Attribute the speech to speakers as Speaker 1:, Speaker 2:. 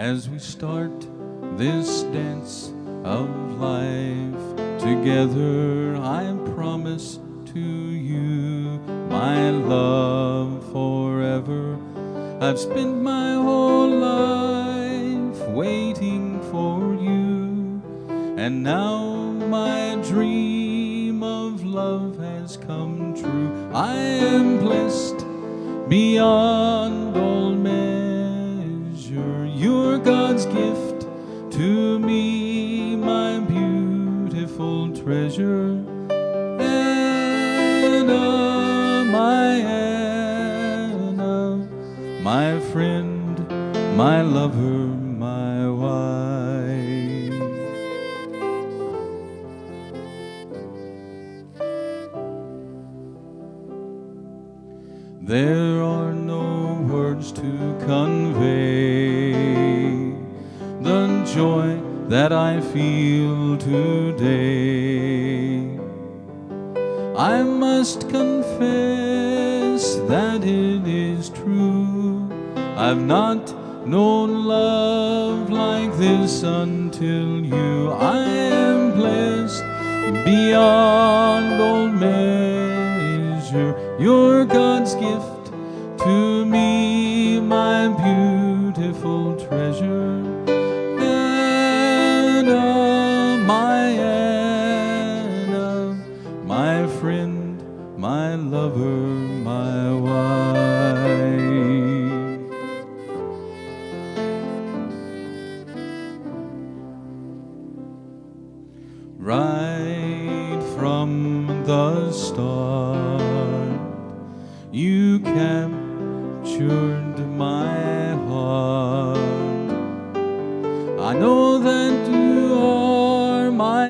Speaker 1: as we start this dance of life together. I promise to you my love forever. I've spent my whole life waiting for you, and now my dream of love has come true. I am blessed beyond all measure. You're God's gift to me, my beautiful treasure. Anna, my friend, my lover, my wife. There are no words to convey the joy that I feel today. I must confess that it is true, I've not known love like this until you. I am blessed beyond all measure. You're God's gift to me, my beautiful treasure. Anna, my friend, my lover, my wife. Right from the start, you captured my heart. I know that you are my